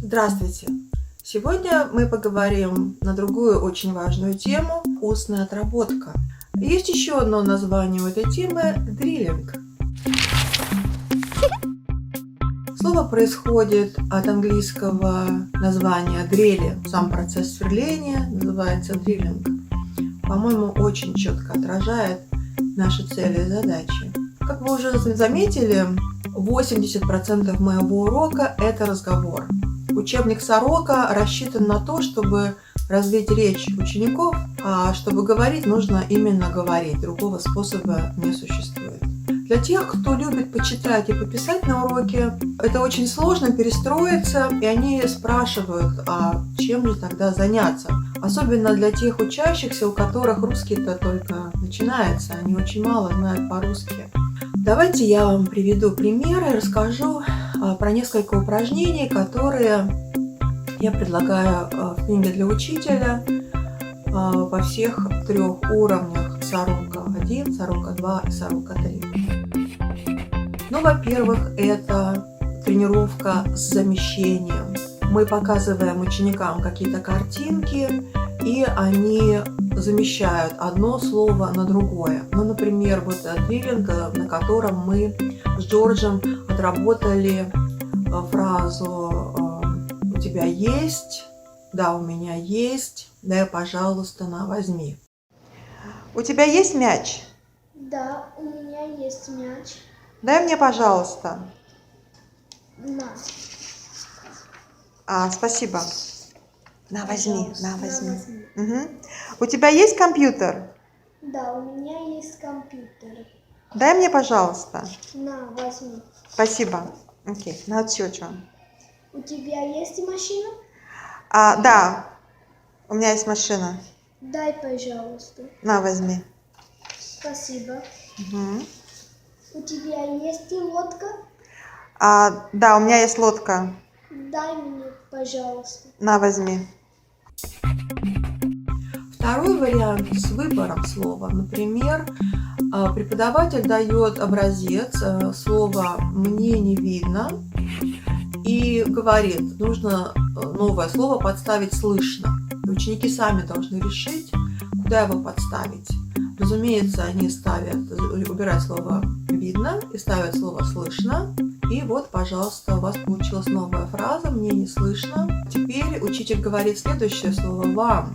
Здравствуйте! Сегодня мы поговорим на другую очень важную тему – устная отработка. Есть еще одно название у этой темы – дриллинг. Слово происходит от английского названия дрели. Сам процесс сверления называется дриллинг. По-моему, очень четко отражает наши цели и задачи. Как вы уже заметили, 80% моего урока – это разговор. Учебник Сорока рассчитан на то, чтобы развить речь учеников, а чтобы говорить, нужно именно говорить. Другого способа не существует. Для тех, кто любит почитать и пописать на уроке, это очень сложно перестроиться, и они спрашивают, а чем же тогда заняться? Особенно для тех учащихся, у которых русский-то только начинается, они очень мало знают по-русски. Давайте я вам приведу примеры и расскажу про несколько упражнений, которые я предлагаю в книге для учителя во всех трех уровнях Сорока 1, Сорока 2 и Сорока 3. Ну, во-первых, это тренировка с замещением. Мы показываем ученикам какие-то картинки, и они замещают одно слово на другое. Ну, например, вот дриллинг, на котором мы с Джорджем отработали фразу «У тебя есть?», «Да, у меня есть», «Дай, пожалуйста, на, возьми». У тебя есть мяч? Да, у меня есть мяч. Дай мне, пожалуйста. На. Спасибо. На, возьми, на, возьми. возьми. Угу. У тебя есть компьютер? Да, у меня есть компьютер. Дай мне, пожалуйста. На, возьми. Спасибо. Окей, на отсчет. У тебя есть машина? Да, у меня есть машина. Дай, пожалуйста. На, возьми. Спасибо. Угу. У тебя есть лодка? Да, у меня есть лодка. Дай мне, пожалуйста. На, возьми. Второй вариант с выбором слова. Например, преподаватель дает образец слова «мне не видно» и говорит, нужно новое слово подставить «слышно». И ученики сами должны решить, куда его подставить. Разумеется, они убирают слово «видно» и ставят слово «слышно». И вот, пожалуйста, у вас получилась новая фраза «мне не слышно». Теперь учитель говорит следующее слово «вам».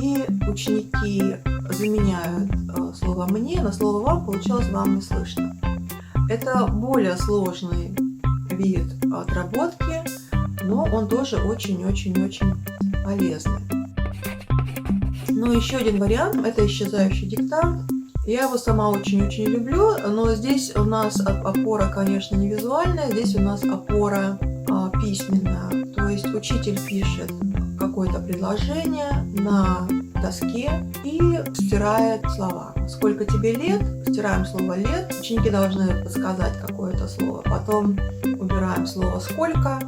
И ученики заменяют слово «мне» на слово «вам», получилось «вам не слышно». Это более сложный вид отработки, но он тоже очень-очень-очень полезный. Но еще один вариант – это исчезающий диктант. Я его сама очень-очень люблю, но здесь у нас опора, конечно, не визуальная, здесь у нас опора письменная. То есть учитель пишет какое-то предложение на доске и стирает слова. Сколько тебе лет? Стираем слово «лет». Ученики должны подсказать какое-то слово. Потом убираем слово «сколько».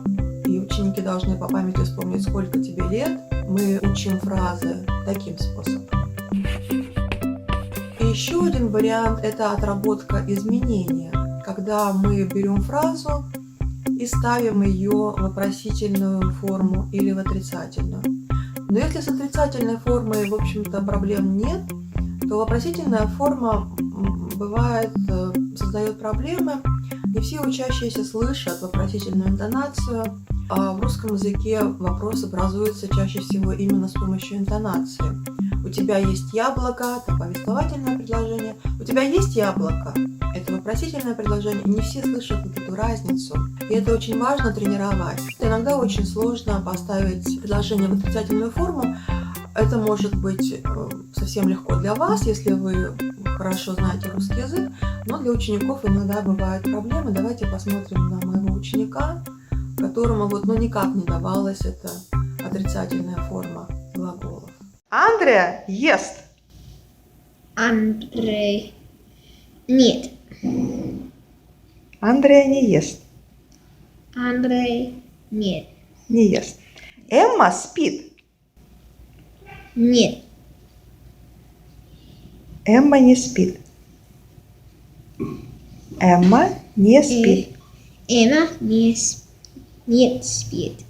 И ученики должны по памяти вспомнить, сколько тебе лет. Мы учим фразы таким способом. И еще один вариант – это отработка изменения. Когда мы берем фразу и ставим ее в вопросительную форму или в отрицательную. Но если с отрицательной формой, в общем-то, проблем нет, то вопросительная форма бывает, создает проблемы. Не все учащиеся слышат вопросительную интонацию, а в русском языке вопрос образуется чаще всего именно с помощью интонации. У тебя есть яблоко – это повествовательное предложение. У тебя есть яблоко – это вопросительное предложение. Не все слышат вот эту разницу. И это очень важно тренировать. Иногда очень сложно поставить предложение в отрицательную форму. Это может быть совсем легко для вас, если вы хорошо знаете русский язык, но для учеников иногда бывают проблемы. Давайте посмотрим на моего ученика, которому никак не давалась эта отрицательная форма глаголов. Андрея ест. Андрей. Нет. Андрея не ест. Андрей. Нет. Не ест. Эмма спит. Нет. Эмма не спит. Эмма не спит. Эмма не спит.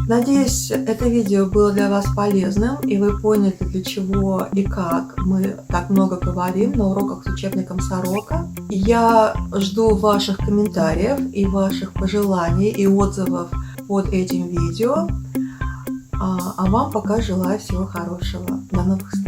Надеюсь, это видео было для вас полезным, и вы поняли, для чего и как мы так много говорим на уроках с учебником Сорока. Я жду ваших комментариев и ваших пожеланий и отзывов под этим видео. А вам пока желаю всего хорошего. До новых встреч!